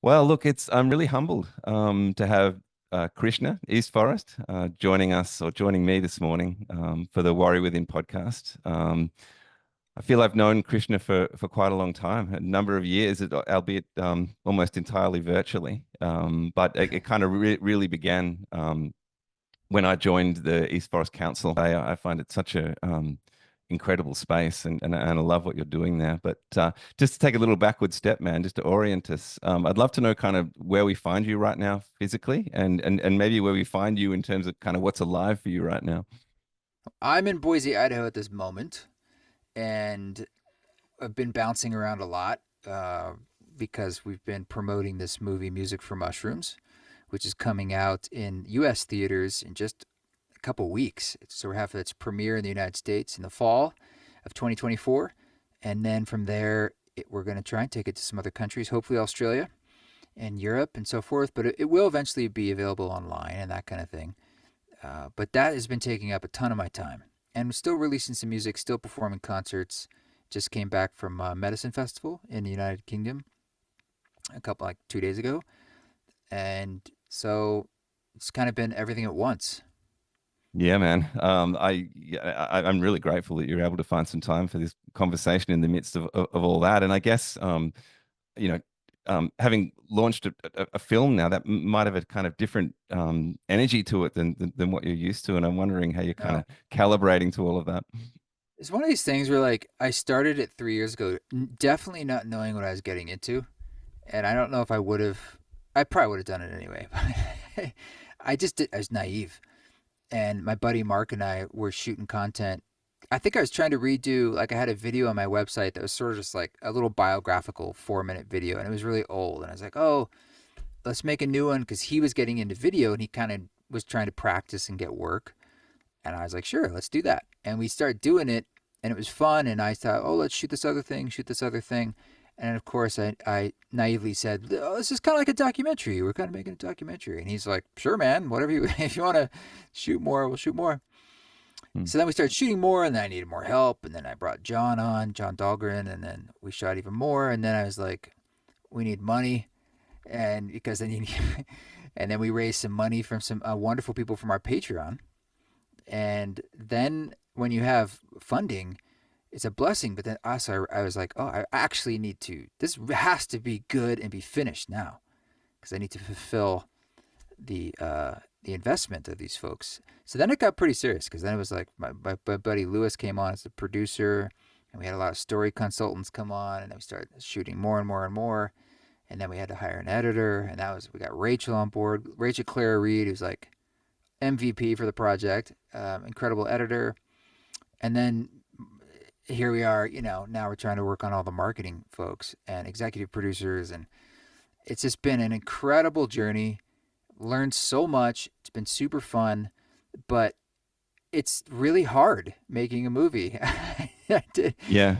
Well, look, it's I'm really humbled to have Krishna East Forest joining us or joining me this morning for the Warrior Within podcast. I feel I've known Krishna for quite a long time, a number of years, albeit almost entirely virtually. But it kind of really began when I joined the East Forest Council. I find it such a incredible space, and I love what you're doing there. But just to take a little backward step, man, just to orient us, I'd love to know kind of where we find you right now physically, and maybe where we find you in terms of kind of what's alive for you right now. I'm in Boise, Idaho at this moment, and I've been bouncing around a lot because we've been promoting this movie, Music for Mushrooms, which is coming out in U.S. theaters in just a couple weeks. So we're having its premiere in the United States in the fall of 2024, and then from there, we're going to try and take it to some other countries, hopefully Australia and Europe and so forth. But it will eventually be available online and that kind of thing. But that has been taking up a ton of my time. And still releasing some music, still performing concerts. Just came back from Medicine Festival in the United Kingdom a couple, like 2 days ago. And so it's kind of been everything at once. Yeah, man. I'm really grateful that you're able to find some time for this conversation in the midst of all that. And I guess you know, having launched a film now, that might have a kind of different energy to it than what you're used to. And I'm wondering how you're kind of No, calibrating to all of that. it's one of these things where like I started it 3 years ago, definitely not knowing what I was getting into. And I don't know if I would have, I probably would have done it anyway. But I just did, I was naive. And my buddy Mark and I were shooting content. I think I was trying to redo, like, I had a video on my website that was sort of just like a little biographical 4 minute video, and it was really old. And I was like, oh, let's make a new one because he was getting into video and he kind of was trying to practice and get work. And I was like, sure, let's do that. And we started doing it, and it was fun. And I thought, oh, let's shoot this other thing, shoot this other thing. And of course, I naively said, oh, this is kind of like a documentary. We're kind of making a documentary. And he's like, sure, man, whatever you, if you want to shoot more, we'll shoot more. Hmm. So then we started shooting more, and then I needed more help. And then I brought John on, John Dahlgren, and then we shot even more. And then I was like, we need money. And because then you need, and then we raised some money from some wonderful people from our Patreon. And then when you have funding, it's a blessing. But then also I was like, oh, I actually need to, this has to be good and be finished now because I need to fulfill the investment of these folks. So then it got pretty serious because then it was like my buddy Lewis came on as the producer, and we had a lot of story consultants come on, and then we started shooting more and more and more. And then we had to hire an editor, and that was we got Rachel on board, Rachel Clara Reed, who's like MVP for the project, incredible editor. And then here we are, now we're trying to work on all the marketing folks and executive producers, and it's just been an incredible journey. Learned so much. It's been super fun, but it's really hard making a movie. I did, Yeah.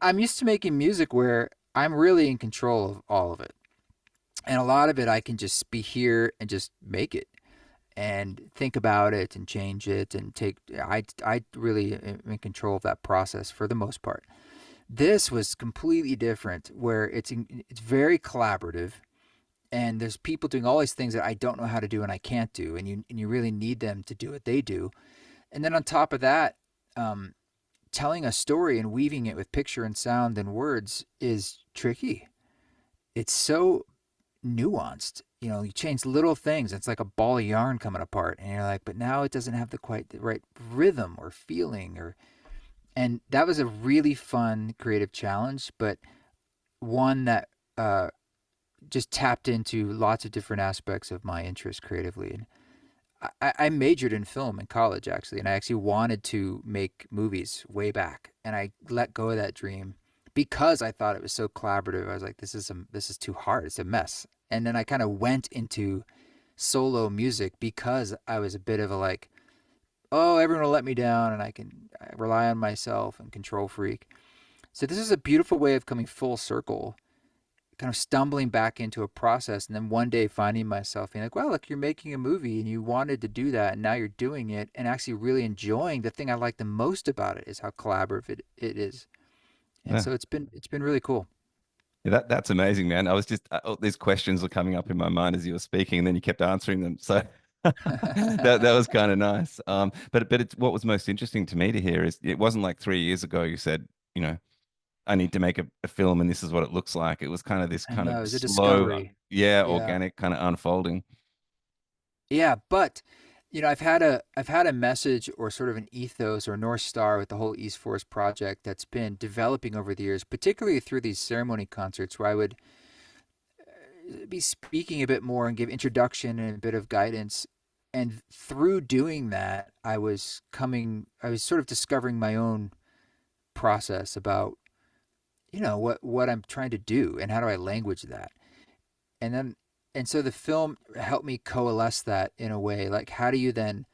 I'm used to making music where I'm really in control of all of it. And a lot of it I can just be here and just make it and think about it and change it and take I really am in control of that process for the most part. This was completely different where it's very collaborative, and there's people doing all these things that I don't know how to do and I can't do, and you really need them to do what they do. And then on top of that, um, telling a story and weaving it with picture and sound and words is tricky. It's so nuanced. You change little things. It's like a ball of yarn coming apart, and you're like, but now it doesn't have the right rhythm or feeling, or and that was a really fun creative challenge, but one that just tapped into lots of different aspects of my interest creatively. And I majored in film in college actually, and I actually wanted to make movies way back, and I let go of that dream because I thought it was so collaborative. I was like, this is too hard. It's a mess. And then I kind of went into solo music because I was a bit of a like, oh, everyone will let me down, and I rely on myself and control freak. So this is a beautiful way of coming full circle, kind of stumbling back into a process, and then one day finding myself being like, wow, look, you're making a movie and you wanted to do that, and now you're doing it and actually really enjoying the thing I like the most about it is how collaborative it is. And Yeah. so it's been really cool. Yeah, that's amazing, man. I was just all these questions were coming up in my mind as you were speaking, and then you kept answering them. So that was kind of nice. But it's what was most interesting to me to hear is it wasn't like 3 years ago you said, you know, I need to make a film and this is what it looks like. It was kind of this I kind of know, it was a slow, discovery. yeah, Yeah. organic kind of unfolding. Yeah, but I've had a message or sort of an ethos or North Star with the whole East Forest project that's been developing over the years, particularly through these ceremony concerts where I would be speaking a bit more and give introduction and a bit of guidance. And through doing that, I was sort of discovering my own process about, what I'm trying to do and how do I language that. And then, and so the film helped me coalesce that in a way. Like, how do you then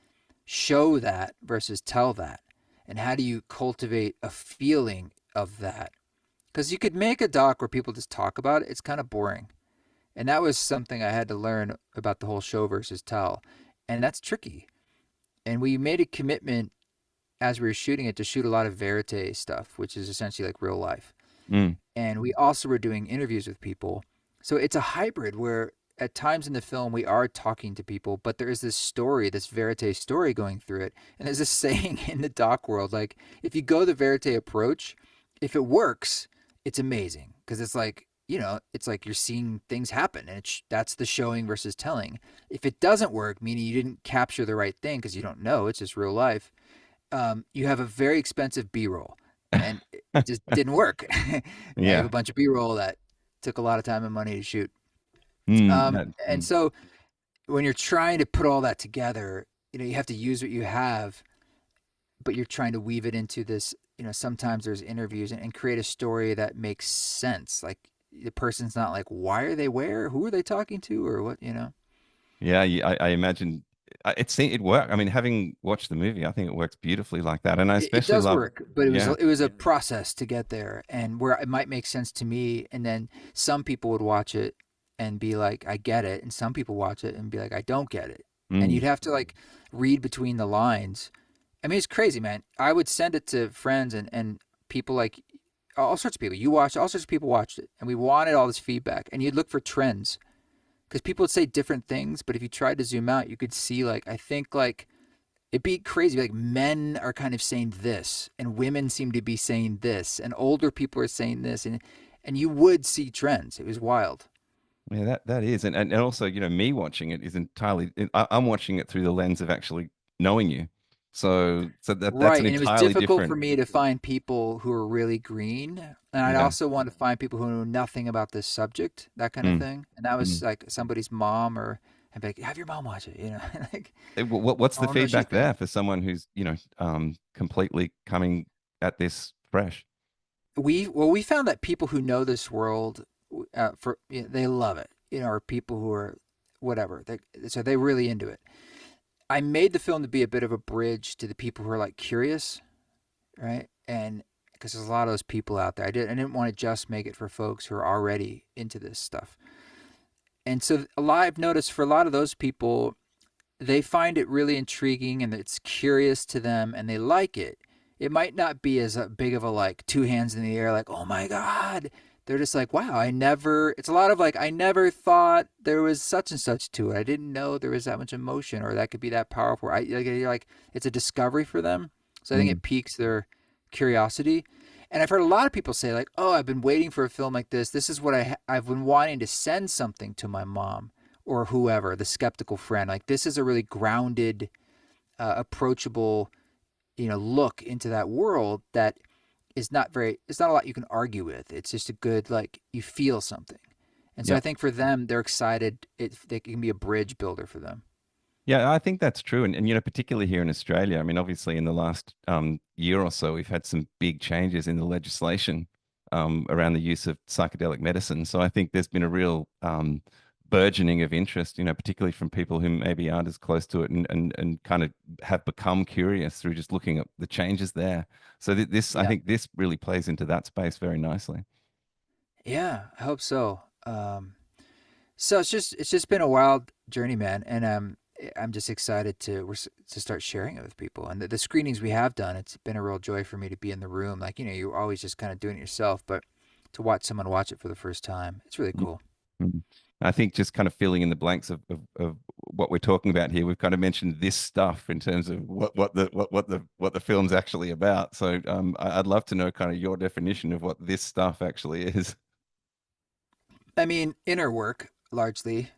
show that versus tell that? And how do you cultivate a feeling of that? Because you could make a doc where people just talk about it, it's kind of boring. And that was something I had to learn about the whole show versus tell. And that's tricky. And we made a commitment as we were shooting it to shoot a lot of verite stuff, which is essentially like real life. Mm, And we also were doing interviews with people. So it's a hybrid where at times in the film we are talking to people, but there is this story, this verite story going through it. And there's this saying in the doc world, like if you go the verite approach, if it works, it's amazing because it's like, it's like you're seeing things happen, and that's the showing versus telling. If it doesn't work, meaning you didn't capture the right thing because you don't know, it's just real life, you have a very expensive B-roll, and it just didn't work. Now you have a yeah. bunch of B-roll that took a lot of time and money to shoot. And Mm. so when you're trying to put all that together, you have to use what you have, but you're trying to weave it into this. Sometimes there's interviews and create a story that makes sense. Like the person's not like, why are they where? Who are they talking to? Or what? Yeah, I imagine it worked. I mean, having watched the movie, I think it works beautifully like that. And I It especially does love, work, but it was yeah, it was a process to get there, and where it might make sense to me, and then some people would watch it and be like, "I get it," and some people watch it and be like, "I don't get it," and mm, you'd have to like read between the lines. I mean, it's crazy, man. I would send it to friends and people like all sorts of people. You watched, all sorts of people watched it, and we wanted all this feedback, and you'd look for trends because people would say different things, but if you tried to zoom out, you could see like I think like it'd be crazy. Like men are kind of saying this, and women seem to be saying this, and older people are saying this, and you would see trends. It was wild. yeah, that is, and also, me watching it is entirely. I'm watching it through the lens of actually knowing you, so that's an Right, and it was entirely difficult for different. me to find people who are really green, and I'd Yeah. also want to find people who knew nothing about this subject, that kind of Mm, thing. And that was mm. like somebody's mom, or I'd be like, "Have your mom watch it," like, What's the "Oh no, she's feedback gonna." there for someone who's, completely coming at this fresh? We found that people who know this world, they love it, or people who are whatever, so they really into it. I made the film to be a bit of a bridge to the people who are like curious, right? And because there's a lot of those people out there, I didn't want to just make it for folks who are already into this stuff. And so I've noticed for a lot of those people, they find it really intriguing and it's curious to them and they like it. It might not be as big of a like two hands in the air, like, oh my God. They're just like, wow, it's a lot of like, I never thought there was such and such to it. I didn't know there was that much emotion or that could be that powerful. You're like, it's a discovery for them. So I think Mm. it piques their curiosity. And I've heard a lot of people say, like, oh, I've been waiting for a film like this. This is what I've been wanting to send something to my mom or whoever, the skeptical friend. Like this is a really grounded, approachable, look into that world that is not very. It's not a lot you can argue with. It's just a good like you feel something. And so I Yeah. think for them, they're excited. It can be a bridge builder for them. Yeah, I think that's true. And particularly here in Australia, I mean, obviously in the last year or so, we've had some big changes in the legislation around the use of psychedelic medicine. So I think there's been a real burgeoning of interest, particularly from people who maybe aren't as close to it and kind of have become curious through just looking at the changes there. So I Yeah, think this really plays into that space very nicely. yeah, I hope so. So it's just been a wild journey, man, and I'm just excited to start sharing it with people. And the screenings we have done, it's been a real joy for me to be in the room. Like you're always just kind of doing it yourself, but to watch someone watch it for the first time. It's really Mm, cool. mm. I think just kind of filling in the blanks of what we're talking about here, we've kind of mentioned this stuff in terms of what the film's actually about. So I'd love to know kind of your definition of what this stuff actually is. I mean, inner work largely,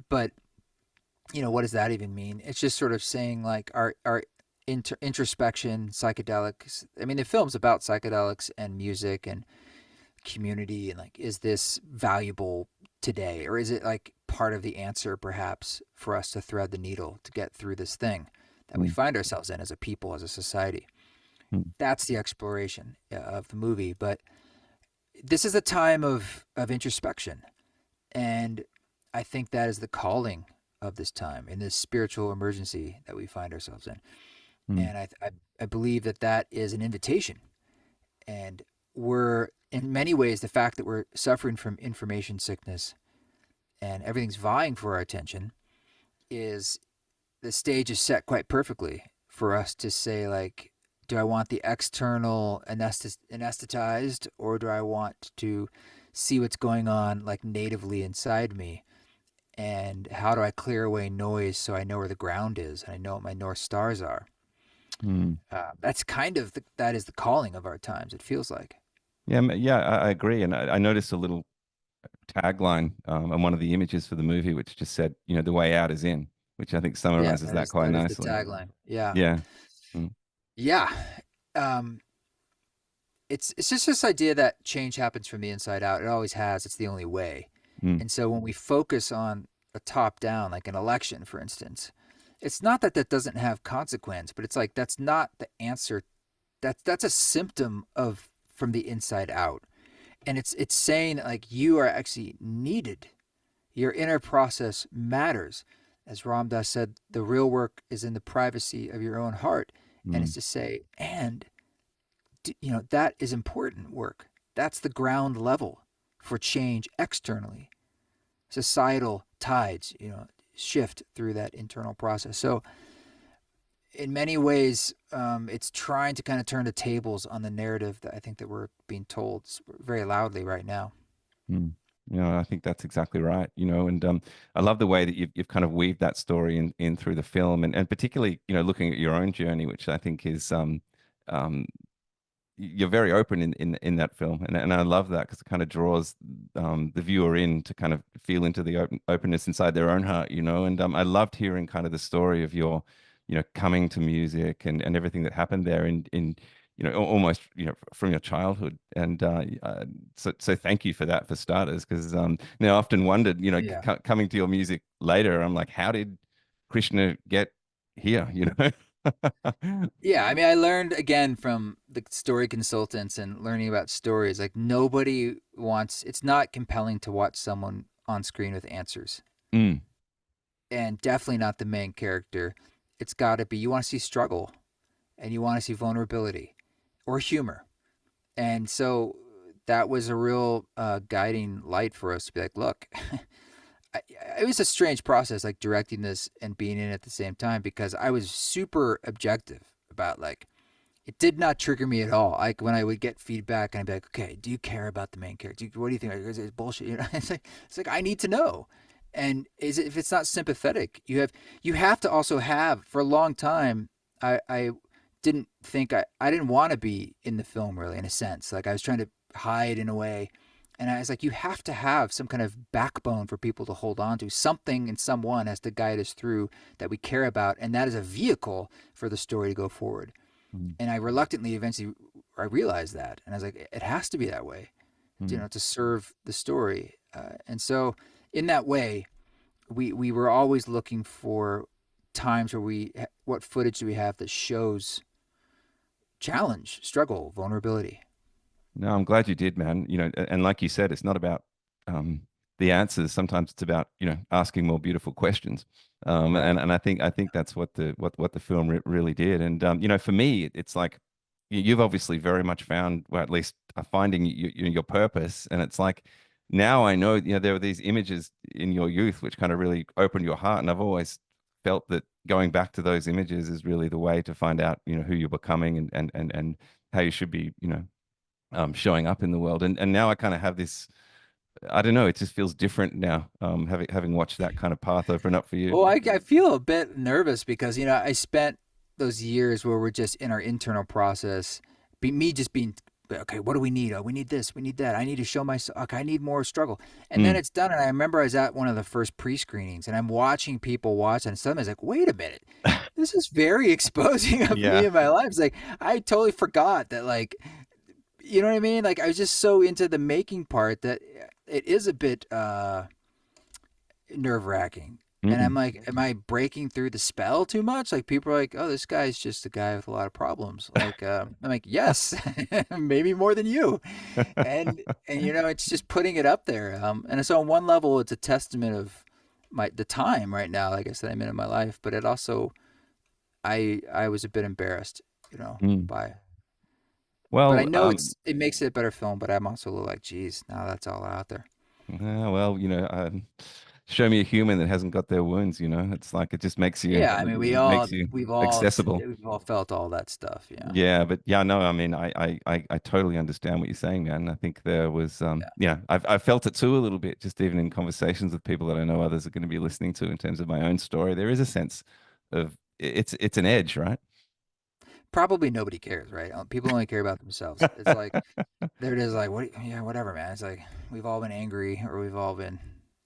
but what does that even mean? It's just sort of saying like our introspection, psychedelics. I mean, the film's about psychedelics and music and community, and like, is this valuable today, or is it like part of the answer, perhaps, for us to thread the needle to get through this thing that we Mm, find ourselves in as a people, as a society? mm, That's the exploration of the movie. But this is a time of introspection, and I think that is the calling of this time, in this spiritual emergency that we find ourselves in. mm, And I believe that that is an invitation. And we're, in many ways, the fact that we're suffering from information sickness and everything's vying for our attention, is the stage is set quite perfectly for us to say, like, do I want the external anesthetized, or do I want to see what's going on like natively inside me? And how do I clear away noise so I know where the ground is and I know what my north stars are? mm. That's kind of that is the calling of our times. It feels like. Yeah, yeah, I agree. And I noticed a little tagline on one of the images for the movie, which just said, the way out is in, which I think Yeah, summarizes that quite that is the nicely. tagline. Yeah, Yeah. Mm, yeah. Um, it's just this idea that change happens from the inside out. It always has. It's the only way. mm, And so when we focus on a top down, like an election, for instance, it's not that that doesn't have consequence, but it's like that's not the answer. That's a symptom of from the inside out. And it's saying that, like, you are actually needed. Your inner process matters. As Ram Dass said, the real work is in the privacy of your own heart. And mm, it's to say, and that is important work. That's the ground level for change externally. Societal tides, shift through that internal process. So in many ways, it's trying to kind of turn the tables on the narrative that I think that we're being told very loudly right now. mm. I think that's exactly right. And I love the way that you've kind of weaved that story in through the film, and particularly, looking at your own journey, which I think is um, you're very open in that film, and I love that because it kind of draws the viewer in to kind of feel into the openness inside their own heart, and I loved hearing kind of the story of your coming to music and everything that happened there in almost from your childhood, and so thank you for that, for starters, because now I often wondered, Yeah. coming to your music later, I'm like, how did Krishna get here, Yeah, I mean, I learned again from the story consultants and learning about stories. Like, nobody wants, it's not compelling to watch someone on screen with answers, Mm, and definitely not the main character. It's got to be, you want to see struggle, and you want to see vulnerability or humor. And so that was a real guiding light for us to be like, look, I, it was a strange process, like directing this and being in it at the same time, because I was super objective about, like, it did not trigger me at all. Like, when I would get feedback and I'd be like, okay, do you care about the main character? What do you think? Is it bullshit? It's like I need to know. And if it's not sympathetic, you have to also have, for a long time, I didn't think I didn't want to be in the film, really, in a sense. Like, I was trying to hide in a way. And I was like, you have to have some kind of backbone for people to hold on to. Something and someone has to guide us through that we care about. And that is a vehicle for the story to go forward. mm, And I reluctantly eventually I realized that. And I was like, it has to be that way, mm. to serve the story. And so in that way, we were always looking for times where what footage do we have that shows challenge, struggle, vulnerability. No, I'm glad you did, man. And like you said, it's not about um, the answers. Sometimes it's about asking more beautiful questions. Right. And I think that's what the film really did. And for me, it's like you've obviously very much found, well, at least finding your purpose. And it's like now I know there were these images in your youth which kind of really opened your heart. And I've always felt that going back to those images is really the way to find out who you're becoming, and how you should be showing up in the world. And now I kind of have this, I don't know, it just feels different now, having watched that kind of path open up for you. Well, I feel a bit nervous because, I spent those years where we're just in our internal process, me just being, okay, what do we need? Oh, we need this, we need that. I need to show myself, okay, I need more struggle. And then Mm. it's done. And I remember I was at one of the first pre screenings and I'm watching people watch, and suddenly I was like, wait a minute, this is very exposing of me Yeah. and my life. It's like, I totally forgot that, like, you know what I mean? Like, I was just so into the making part that it is a bit, nerve wracking. And I'm Mm. like, am I breaking through the spell too much? Like, people are like, oh, this guy's just a guy with a lot of problems. Like, I'm like, yes, maybe more than you. And it's just putting it up there. And so on one level, it's a testament of the time right now, like I said, I'm in my life. But it also, I was a bit embarrassed, Mm. by. But I Well, know it makes it a better film. But I'm also a little like, geez, now that's all out there. well, show me a human that hasn't got their wounds, it's like it just Yeah, I mean, makes you accessible. we've all felt all that stuff. Yeah. Yeah, but yeah, no, I mean, I totally understand what you're saying, man. I think there was, I've felt it too a little bit, just even in conversations with people that I know others are going to be listening to in terms of my own story. There is a sense of it's an edge, right? Probably nobody cares, right? People only care about themselves. It's like there it is, like what? Yeah, whatever, man. It's like we've all been angry, or we've all been,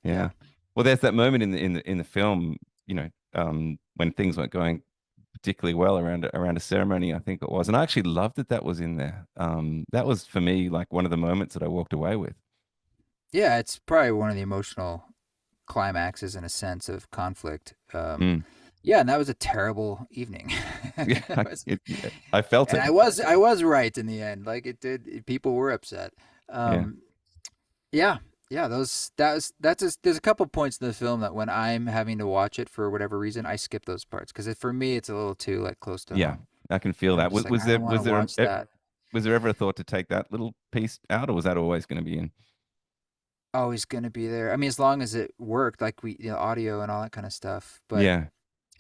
yeah, Yeah. Well, there's that moment in the film, when things weren't going particularly well around a ceremony, I think it was, and I actually loved that that was in there. That was for me like one of the moments that I walked away with. yeah. It's probably one of the emotional climaxes in a sense of conflict. Mm. Yeah, and that was a terrible evening. Yeah, It was- I felt and it. I was right in the end. Like it did, people were upset. Yeah. Um, Yeah, yeah, there's a couple points in the film that when I'm having to watch it for whatever reason, I skip those parts because for me it's a little too like close to Yeah, home, I can feel and I'm that. just like I don't want to watch that. Was there ever a thought to take that little piece out, or was that always going to be in? Always gonna be there. I mean, as long as it worked, like audio and all that kind of stuff. But Yeah.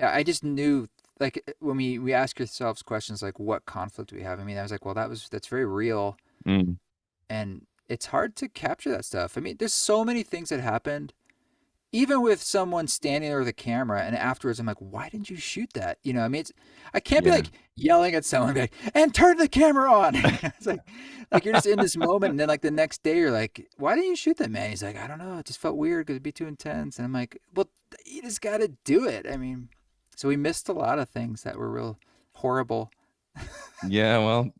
I just knew, like when we ask ourselves questions like what conflict do we have. I mean, I was like, well, that's very real, Mm. and it's hard to capture that stuff. I mean, there's so many things that happened even with someone standing there with a camera and afterwards I'm like, why didn't you shoot that? I mean, I can't be Yeah. like yelling at someone and be like, and turn the camera on. It's like you're just in this moment, and then like the next day you're like, why didn't you shoot that, man? He's like, I don't know, it just felt weird because it'd be too intense. And I'm like, well, you just got to do it. I mean, so we missed a lot of things that were real horrible. Yeah, well,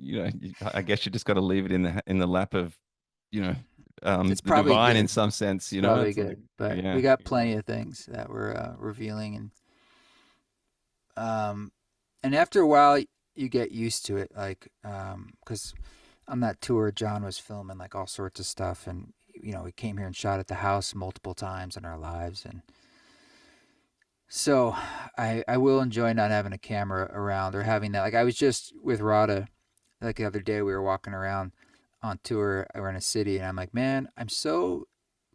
I guess you just got to leave it in the lap of, you know, It's the probably divine in good. some sense, It's probably it's like, good, but we yeah. got plenty of things that were revealing. And after a while you get used to it, like because on that tour John was filming like all sorts of stuff, and we came here and shot at the house multiple times in our lives. And so I will enjoy not having a camera around or having that. Like I was just with Rada like the other day, we were walking around on tour, we're in a city, and I'm like, man, I'm so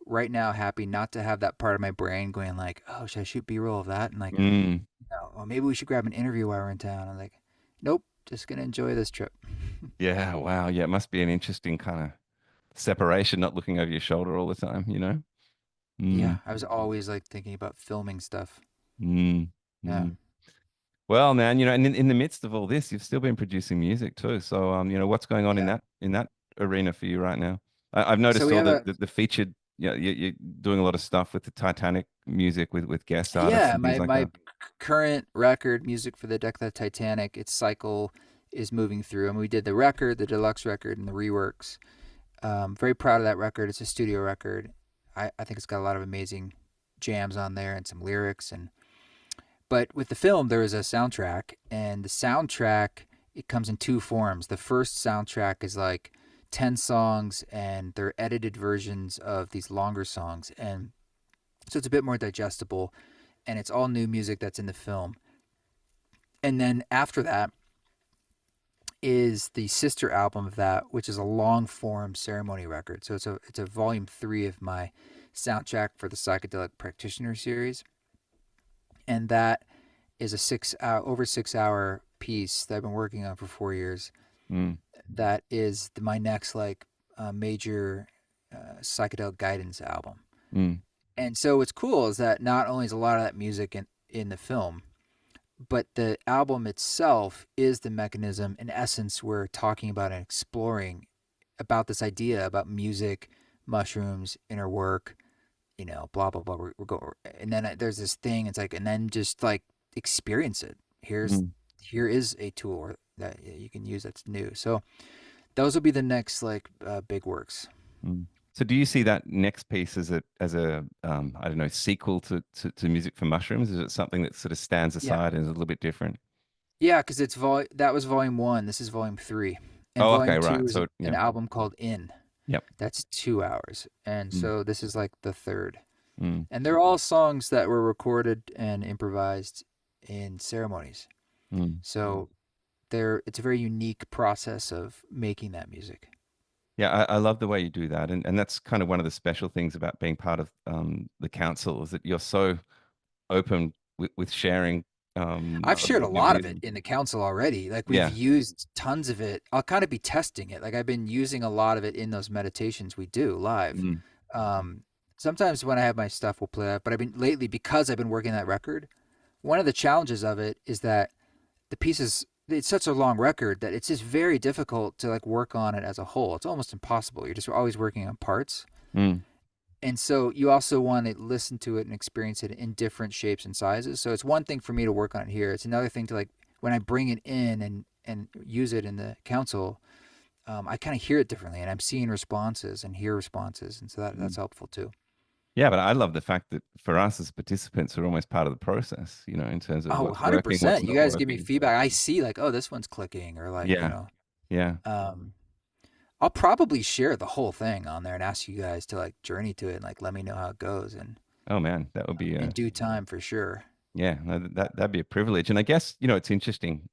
right now happy not to have that part of my brain going like, oh, should I shoot B-roll of that? And like, Mm. no, well, maybe we should grab an interview while we're in town. I'm like, nope, just gonna enjoy this trip. Yeah, wow. Yeah, it must be an interesting kind of separation, not looking over your shoulder all the time. Yeah, Mm. I was always like thinking about filming stuff. Mm. Yeah, Mm. Well, man, and in the midst of all this, you've still been producing music too. So, what's going on yeah. in that arena for you right now? I've So noticed we all have a the featured, you're doing a lot of stuff with the Titanic music with guest artists yeah, and things like my that. current record, music for the deck of the Titanic, its cycle is moving through, and we did the record, the deluxe record, and the reworks. Very proud of that record. It's a studio record. I think it's got a lot of amazing jams on there and some lyrics. And but with the film there is a soundtrack, and the soundtrack, it comes in two forms. The first soundtrack is like 10 songs, and they're edited versions of these longer songs, and so it's a bit more digestible, and it's all new music that's in the film. And then after that is the sister album of that, which is a long form ceremony record. So it's a volume 3 of my soundtrack for the Psychedelic Practitioner series, and that is a over 6 hour piece that I've been working on for 4 years. Mm, That is my next like major psychedelic guidance album. mm, And so what's cool is that not only is a lot of that music in the film, but the album itself is the mechanism. In essence, we're talking about and exploring about this idea about music, mushrooms, inner work, blah blah blah. We're going, and then there's this thing. It's like, and then just like experience it. mm, Here is a tool that you can use that's new. So those will be the next like big works. mm. So do you see that next piece as a I don't know, sequel to Music for Mushrooms? Is it something that sort of stands Yeah, aside and is a little bit different? yeah, because that was volume one. This is volume three, and Oh, volume okay, two right. is So an yeah, album called In. yep. That's 2 hours, and Mm, so this is like the third. mm, And they're all songs that were recorded and improvised in ceremonies. mm. So it's a very unique process of making that music. Yeah, I love the way you do that, and that's kind of one of the special things about being part of the council is that you're so open with sharing I've shared a your lot of it music. in the council already. Like we've Yeah. used tons of it. I'll kind of be testing it. Like I've been using a lot of it in those meditations we do live. Mm, Um, Sometimes when I have my stuff, we'll play that. But I've been lately because I've been working that record. One of the challenges of it is that the pieces it's such a long record that it's just very difficult to like work on it as a whole. It's almost impossible. You're just always working on parts. mm, And so you also want to listen to it and experience it in different shapes and sizes. So it's one thing for me to work on it here. It's another thing to like when I bring it in and use it in the council, I kind of hear it differently, and I'm seeing responses and hear responses, and so mm. that's helpful too. Yeah, but I love the fact that for us as participants, we're almost part of the process, in terms of Oh, what's working, what's 100%. You not guys give me working. feedback. I see like, oh, this one's clicking, or like, Yeah, yeah. um, I'll probably share the whole thing on there and ask you guys to like journey to it and like let me know how it goes and Oh man, that would be in a due time for sure. yeah, no, that'd be a privilege. And I guess, it's interesting.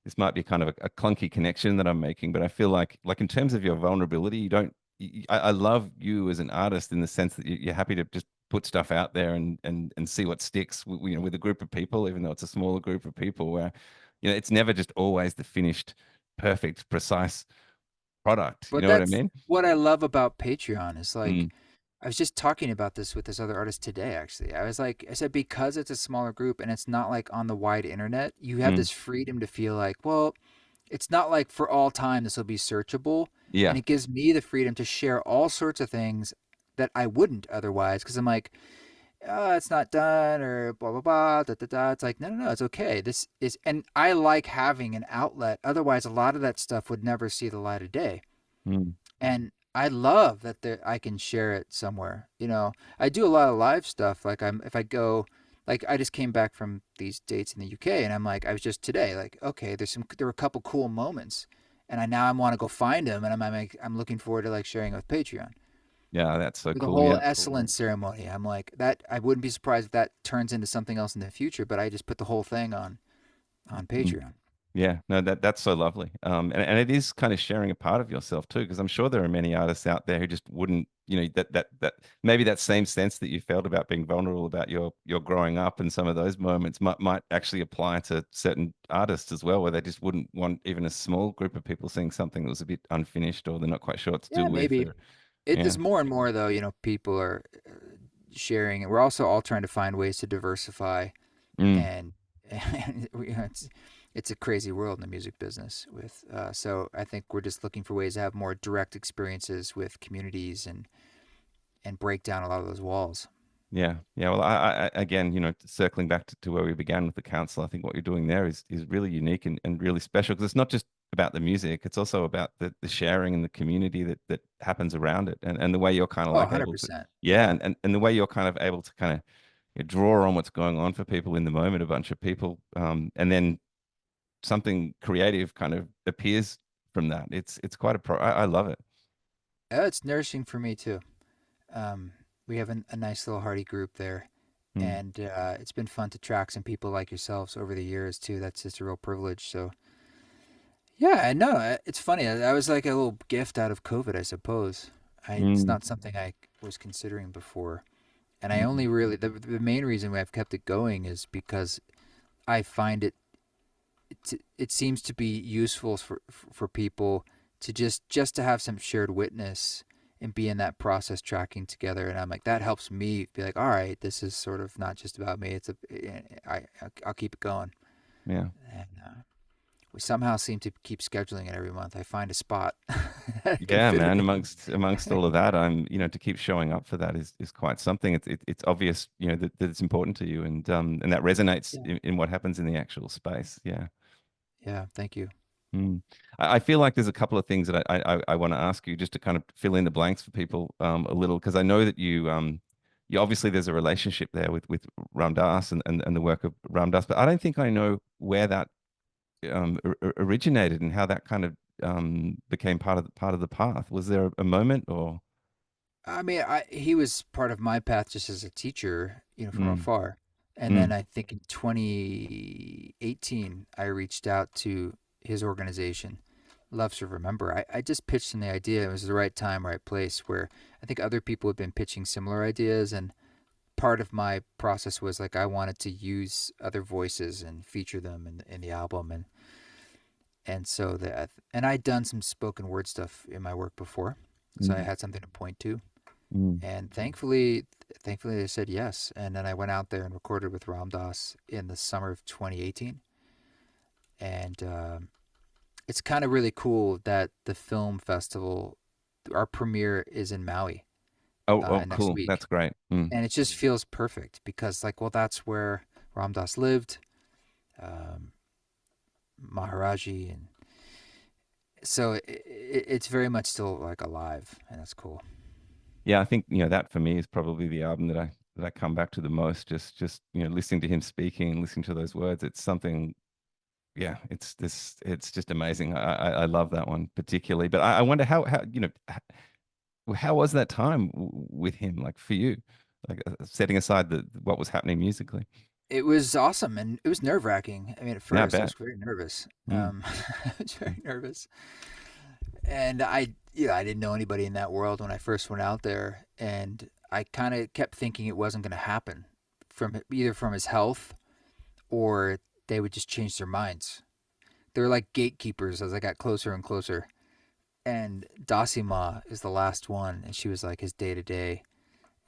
This might be kind of a clunky connection that I'm making, but I feel like in terms of your vulnerability, you don't. I love you as an artist in the sense that you're happy to just put stuff out there and see what sticks. With a group of people, even though it's a smaller group of people, where it's never just always the finished, perfect, precise product. You But know what I that's mean? what I love about Patreon is like Mm, I was just talking about this with this other artist today actually. I was like I said because it's a smaller group and it's not like on the wide internet, you have mm, this freedom to feel like, well, it's not like for all time this will be searchable, and yeah, it gives me the freedom to share all sorts of things that I wouldn't otherwise because I'm like, oh, it's not done or blah blah blah da da da. It's like no, it's okay. This is, and I like having an outlet. Otherwise, a lot of that stuff would never see the light of day. mm, And I love that I can share it somewhere. I do a lot of live stuff. Like if I go, like I just came back from these dates in the UK, and I'm like, I was just today, like, okay, there were a couple cool moments, and I want to go find them, and I'm looking forward to like sharing it with Patreon. yeah. That's so The cool. whole Yeah. excellence ceremony, I'm like that. I wouldn't be surprised if that turns into something else in the future. But I just put the whole thing on Mm. Patreon. Yeah, no, that's so lovely. And it is kind of sharing a part of yourself too, because I'm sure there are many artists out there who just wouldn't, that maybe that same sense that you felt about being vulnerable about your growing up and some of those moments might actually apply to certain artists as well, where they just wouldn't want even a small group of people seeing something that was a bit unfinished or they're not quite sure what to do Yeah, with. maybe Or, it yeah. is more and more though. People are sharing, and we're also all trying to find ways to diversify. Mm, And it's a crazy world in the music business. So I think we're just looking for ways to have more direct experiences with communities and break down a lot of those walls. yeah, yeah. Well, I again, circling back to where we began with the council, I think what you're doing there is really unique and really special because it's not just about the music, it's also about the sharing and the community that happens around it, and the way you're kind of Oh, like able to, 100%. yeah, and the way you're kind of able to kind of draw on what's going on for people in the moment, a bunch of people, and then something creative kind of appears from that. It's quite I love it. It's nourishing for me too. Um, we have a nice little hearty group there, Mm, and it's been fun to track some people like yourselves over the years too. That's just a real privilege. So yeah, I know it's funny. I was like a little gift out of COVID, I suppose. It's mm, not something I was considering before, and I mm, only really the main reason why I've kept it going is because I find it it seems to be useful for people to just to have some shared witness and be in that process tracking together. And I'm like, that helps me be like, all right, this is sort of not just about me. It's I'll keep it going. Yeah. And we somehow seem to keep scheduling it every month. I find a spot that I can Yeah, fit it man. in. Amongst all of that, to keep showing up for that is quite something. It's obvious, that it's important to you, and that resonates Yeah. in what happens in the actual space. Yeah. Yeah. Thank you. Mm. I feel like there's a couple of things that I want to ask you just to kind of fill in the blanks for people a little, because I know that you obviously there's a relationship there with Ram Dass and the work of Ram Dass, but I don't think I know where that originated and how that kind of became part of the path. Was there a moment or? I mean, he was part of my path just as a teacher, from Mm, afar. And then mm, I think in 2018, I reached out to his organization, Love Serve Remember. I just pitched him the idea. It was the right time, right place, where I think other people had been pitching similar ideas. And part of my process was like I wanted to use other voices and feature them in the album. And so that, and I'd done some spoken word stuff in my work before. So I mm, had something to point to, mm. and thankfully they said yes. And then I went out there and recorded with Ram Dass in the summer of 2018. And it's kind of really cool that the film festival, our premiere is in Maui Oh, next cool. week. That's great. Mm. And it just feels perfect because, like, well, that's where Ram Dass lived, um, Maharaji. And so it's very much still like alive, and that's cool. Yeah, I think that for me is probably the album that I come back to the most. Just listening to him speaking and listening to those words. It's something. Yeah, it's just amazing. I love that one particularly. But I wonder how was that time with him like for you, like setting aside the what was happening musically. It was awesome, and it was nerve wracking. I mean, at Yeah, I first I was bet. very nervous. Mm, I was very nervous, and I didn't know anybody in that world when I first went out there, and I kind of kept thinking it wasn't going to happen from either from his health or they would just change their minds. They were like gatekeepers as I got closer and closer. And Dasima is the last one, and she was like his day to day,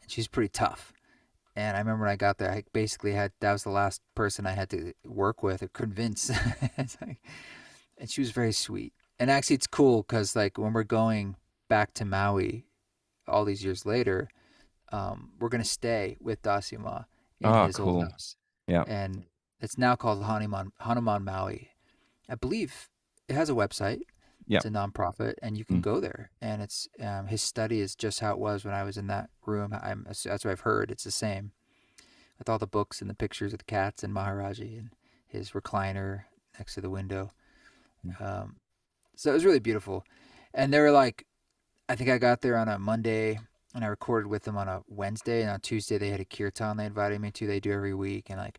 and she's pretty tough. And I remember when I got there, I basically had that was the last person I had to work with or convince. And she was very sweet. And actually, it's cool because like when we're going back to Maui all these years later, we're gonna stay with Dasima in oh, his old cool. house, Yeah. and it's now called Hanuman Maui. I believe it has a website. Yeah. It's a nonprofit, and you can Mm, go there. And it's his study is just how it was when I was in that room. That's what I've heard. It's the same with all the books and the pictures of the cats and Maharaji and his recliner next to the window. mm, Um, so it was really beautiful. And they were like, I think I got there on a Monday and I recorded with them on a Wednesday. And on Tuesday, they had a kirtan they invited me to. They do every week. And like,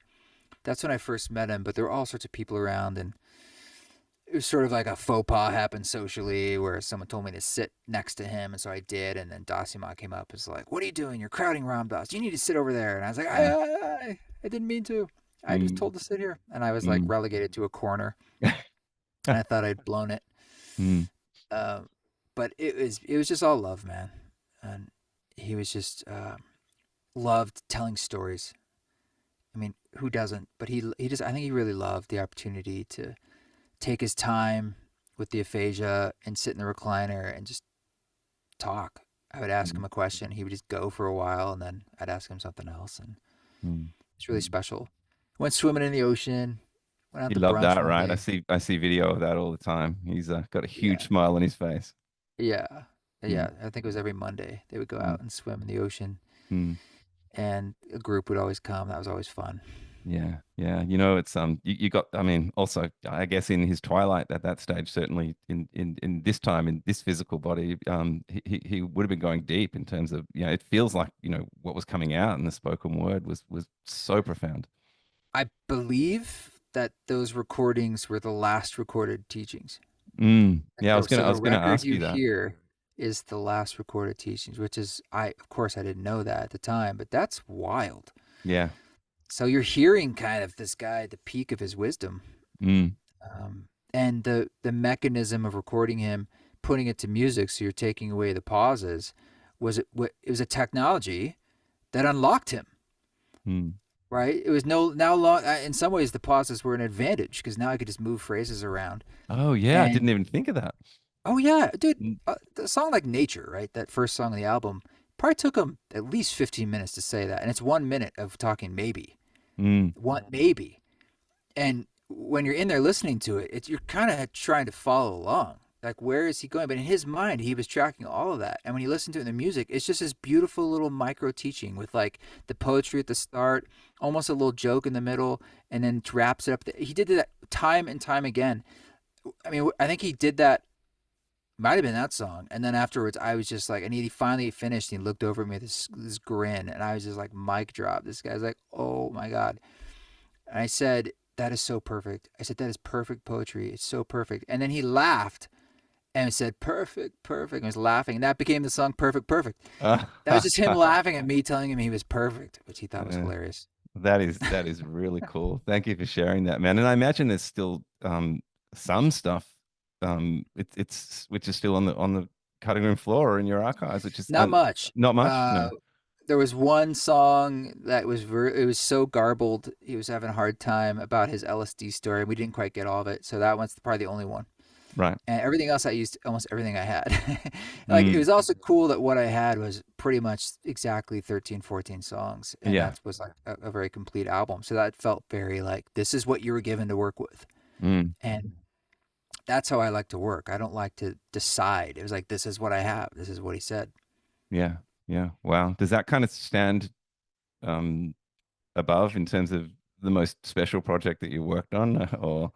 that's when I first met him. But there were all sorts of people around. And it was sort of like a faux pas happened socially where someone told me to sit next to him. And so I did. And then Dasima came up and was like, "What are you doing? You're crowding Ram Dass. You need to sit over there." And I was like, mm, I didn't mean to. I was mm, told to sit here. And I was like mm. relegated to a corner. And I thought I'd blown it. Mm. Um, but it was just all love, man. And he was just loved telling stories. I mean, who doesn't? But he just I think he really loved the opportunity to take his time with the aphasia and sit in the recliner and just talk. I would ask Mm, him a question, he would just go for a while, and then I'd ask him something else, and mm, it's really mm. special. Went swimming in the ocean. Went out You to love brunch that, one right? I day. see I see video of that all the time. He's got a huge Yeah, smile on his face. yeah, Mm, yeah. I think it was every Monday they would go mm, out and swim in the ocean, mm. and a group would always come. That was always fun. Yeah, yeah. It's you got I mean also I guess in his twilight at that stage, certainly in this time in this physical body, he would have been going deep in terms of, it feels like, what was coming out in the spoken word was so profound. I believe that those recordings were the last recorded teachings. Mm. Like Yeah, so I the was gonna record ask you you that. hear is the last recorded teachings, which is I of course I didn't know that at the time, but that's wild. Yeah. So you're hearing kind of this guy at the peak of his wisdom. Mm. And the mechanism of recording him, putting it to music, so you're taking away the pauses, it was a technology that unlocked him. Mm. Right? It was no now long. In some ways, the pauses were an advantage because now I could just move phrases around. Oh yeah, I And didn't even think of that. oh yeah, dude, Mm. the song like Nature, right? That first song on the album probably took him at least 15 minutes to say that, and it's 1 minute of talking maybe Mm. one maybe. And when you're in there listening to it, you're kind of trying to follow along. Like, where is he going? But in his mind, he was tracking all of that. And when you listen to it in the music, it's just this beautiful little micro teaching with like the poetry at the start, almost a little joke in the middle, and then wraps it up. He did that time and time again. I mean, I think he did that, might have been that song. And then afterwards, I was just like, and he finally finished. And he looked over at me with this grin, and I was just like, mic drop. This guy's like, oh my God. And I said, that is so perfect. I said, that is perfect poetry. It's so perfect. And then he laughed and said, perfect, perfect. And was laughing. And that became the song Perfect, Perfect. That was just him laughing at me, telling him he was perfect, which he thought was Uh, hilarious. that is really cool. Thank you for sharing that, man. And I imagine there's still some stuff it's which is still on the cutting room floor or in your archives, which is Not much. not much. Uh, No. there was one song that was it was so garbled. He was having a hard time about his LSD story. We didn't quite get all of it. So that one's probably the only one. Right. And everything else I used almost everything I had. Like it Mm. was also cool that what I had was pretty much exactly 13, 14 songs, and Yeah. that was like a very complete album. So that felt very like this is what you were given to work with. Mm. And that's how I like to work. I don't like to decide. It was like this is what I have. This is what he said. Yeah. Yeah. Wow. Does that kind of stand um above in terms of the most special project that you worked on or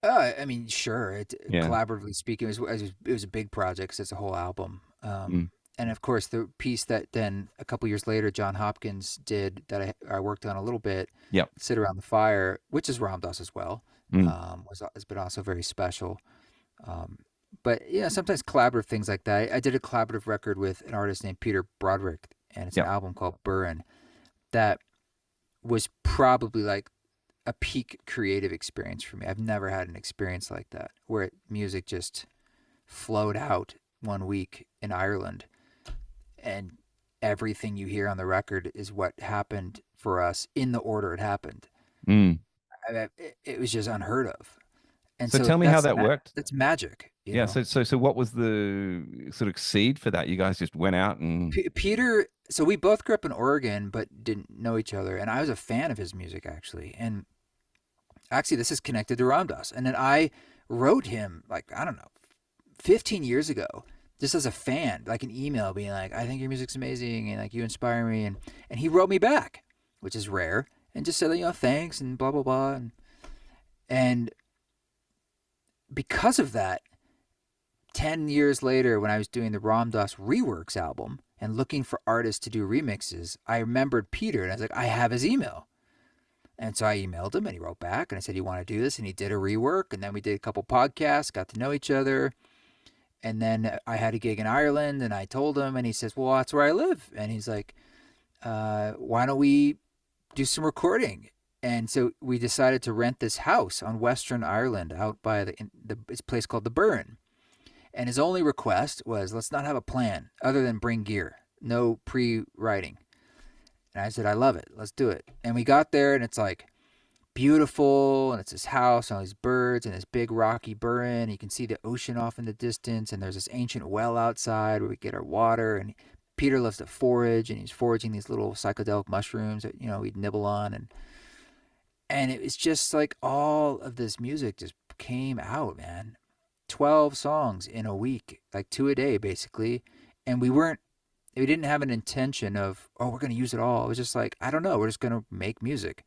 I mean, sure. yeah. Collaboratively speaking, it was a big project 'cause it's a whole album. Mm. And of course, the piece that then a couple years later John Hopkins did that I worked on a little bit, Yep. "Sit Around the Fire," which is Ram Dass as well, Mm. has been also very special. Um, but yeah, sometimes collaborative things like that. I did a collaborative record with an artist named Peter Broderick, and it's an Yep. album called Burren that was probably like a peak creative experience for me. I've never had an experience like that where music just flowed out one week in Ireland, and everything you hear on the record is what happened for us in the order it happened. Mm. It was just unheard of. And So so tell me how that worked. that's magic, you Yeah, know. so what was the sort of seed for that? You guys just went out and Peter, so we both grew up in Oregon but didn't know each other, and I was a fan of his music actually. And actually this is connected to Ram Dass. And then I wrote him like, I don't know, 15 years ago, just as a fan, like an email being like, I think your music's amazing and like you inspire me. And he wrote me back, which is rare, and just said, thanks and blah, blah, blah. And because of that, 10 years later, when I was doing the Ram Dass Reworks album and looking for artists to do remixes, I remembered Peter and I was like, I have his email. And so I emailed him and he wrote back and I said, you want to do this? And he did a rework. And then we did a couple podcasts, got to know each other. And then I had a gig in Ireland and I told him and he says, well, that's where I live. And he's like, why don't we do some recording? And so we decided to rent this house on Western Ireland out by it's a place called the Burren. And his only request was, let's not have a plan other than bring gear, no pre-writing. And I said, I love it. Let's do it. And we got there and it's like beautiful, and it's his house and all these birds and this big rocky burren. You can see the ocean off in the distance, and there's this ancient well outside where we get our water. And Peter loves to forage, and he's foraging these little psychedelic mushrooms that we'd nibble on, and it was just like all of this music just came out, man. 12 songs in a week, like two a day basically, and we didn't have an intention of, oh, we're going to use it all. It was just like, I don't know, we're just going to make music.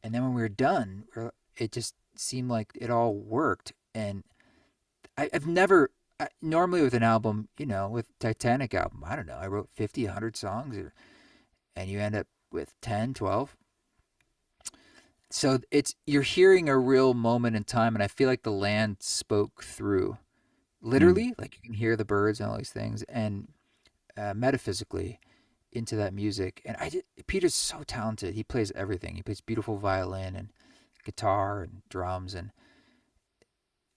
And then when we were done, it just seemed like it all worked. And I've never, normally with an album, with Titanic album, I don't know, I wrote 50, 100 songs, and you end up with 10, 12. So you're hearing a real moment in time, and I feel like the land spoke through. mm. Literally, like you can hear the birds and all these things, and metaphysically into that music. And Peter's so talented. He plays everything. He plays beautiful violin and guitar and drums, and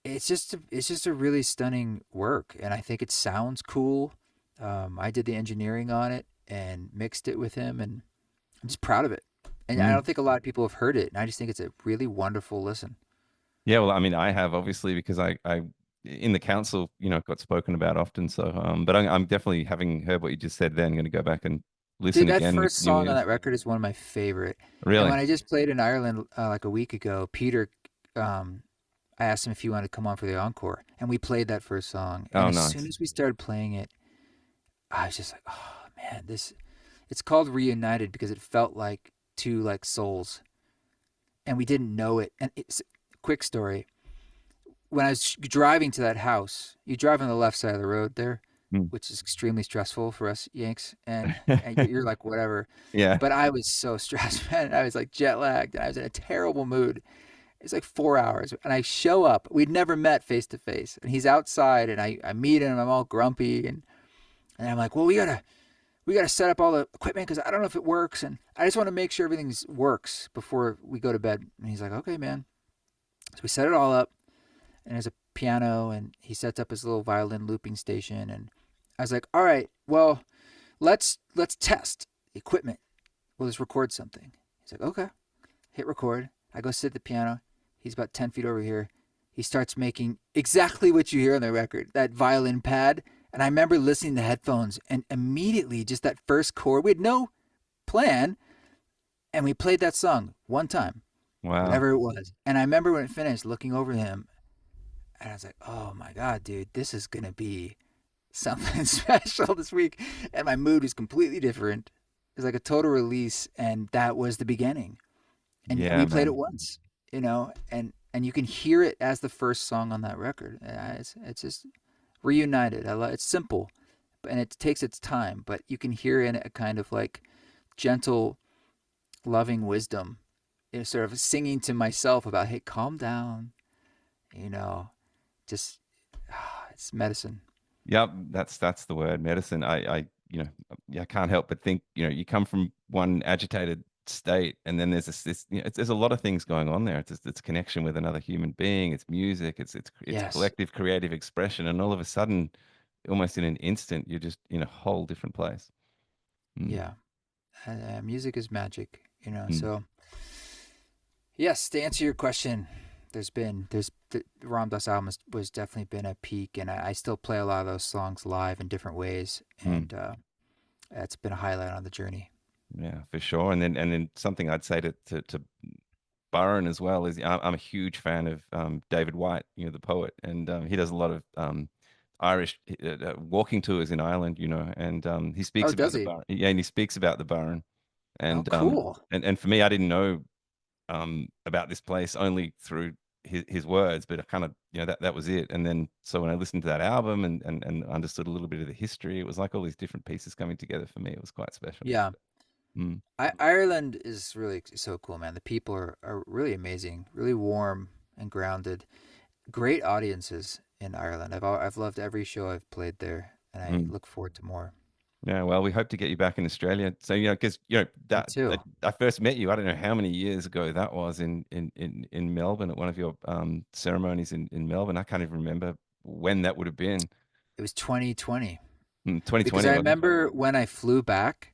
it's just a really stunning work, and I think it sounds cool. I did the engineering on it and mixed it with him, and I'm just proud of it. And I Mm. don't think a lot of people have heard it, and I just think it's a really wonderful listen. Yeah, well, I mean, I have obviously because I in the council, got spoken about often. So, but I'm definitely having heard what you just said. Then going to go back and Dude, listen that again with first new song on ears. that record is one of my favorite. And Really? when I just played in Ireland like a week ago, Peter, um, I asked him if he wanted to come on for the encore, and we played that first song. And Oh, as soon nice. as we started playing it, I was just like, oh man, this. It's called Reunited because it felt like two like souls, and we didn't know it. And it's quick story. When I was driving to that house, you drive on the left side of the road there, Mm. which is extremely stressful for us Yanks, and you're like whatever. Yeah. But I was so stressed, man. I was like jet lagged, and I was in a terrible mood. It's like 4 hours, and I show up. We'd never met face to face, and he's outside, and I meet him. I'm all grumpy, and I'm like, well, we gotta set up all the equipment because I don't know if it works, and I just want to make sure everything works before we go to bed. And he's like, okay, man. So we set it all up, and there's a piano, and he sets up his little violin looping station, and I was like, all right, well, let's test the equipment. We'll just record something. He's like, okay. Hit record. I go sit at the piano. He's about 10 feet over here. He starts making exactly what you hear on the record, that violin pad. And I remember listening to headphones, and immediately just that first chord, we had no plan. And we played that song one time, Wow. whatever it was. And I remember when it finished, looking over him, and I was like, oh my God, dude, this is going to be something special this week. And my mood was completely different. It was like a total release. And that was the beginning. And Yeah, we played it man. once, and you can hear it as the first song on that record. It's just reunited. It's simple, and it takes its time, but you can hear in it a kind of like gentle, loving wisdom, sort of singing to myself about, hey, calm down, you know, just it's medicine. Yep, that's the word, medicine. I can't help but think, you come from one agitated state, and then there's this, there's a lot of things going on there. It's connection with another human being, it's music, it's Yes, collective creative expression, and all of a sudden, almost in an instant, you're just in a whole different place. Mm, yeah. Music is magic, mm, So yes, to answer your question, there's the Ram Dass album was definitely been a peak, and I still play a lot of those songs live in different ways, mm. and it's been a highlight on the journey. Yeah, for sure. And then something I'd say to Byron as well is I'm a huge fan of David White, the poet, and he does a lot of Irish walking tours in Ireland, and he speaks Oh, about does the he? Burren. Yeah, and he speaks about the Burren, Oh, and cool. and for me, I didn't know about this place only through his words, but I kind of, that was it. And then so when I listened to that album and understood a little bit of the history, it was like all these different pieces coming together for me. It was quite special. Yeah, Mm, Ireland is really so cool, man. The people are really amazing, really warm and grounded. Great audiences in Ireland. I've loved every show I've played there, and I mm. look forward to more. Yeah, well, we hope to get you back in Australia. So, because Me that too. I first met you, I don't know how many years ago that was in Melbourne at one of your ceremonies in Melbourne. I can't even remember when that would have been. It was 2020 because 2020, I wasn't it? remember when I flew back.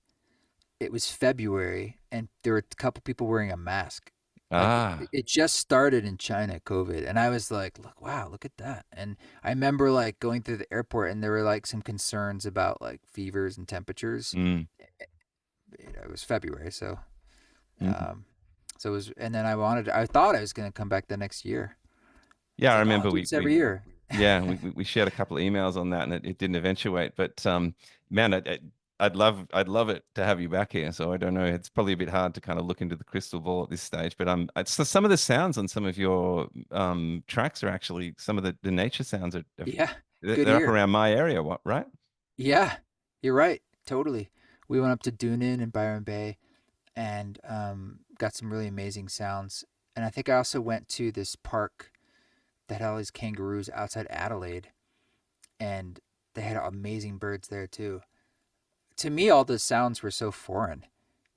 It was February, and there were a couple people wearing a mask. Like Ah, it just started in China, COVID, and I was like, "Look, wow, look at that!" And I remember like going through the airport, and there were like some concerns about like fevers and temperatures. mm, It was February, mm. um, so it was. And then I thought I was gonna come back the next year. Yeah, It's I like, oh, remember do we this we every year. yeah we shared a couple of emails on that, and it didn't eventuate. But man, I'd love it to have you back here. So I don't know. It's probably a bit hard to kind of look into the crystal ball at this stage. But so some of the sounds on some of your tracks are actually some of the nature sounds Yeah, good they're up ear. around my area. What, right? Yeah, you're right. Totally. We went up to Dunin and Byron Bay, and got some really amazing sounds. And I think I also went to this park that had all these kangaroos outside Adelaide, and they had amazing birds there too. To me, all the sounds were so foreign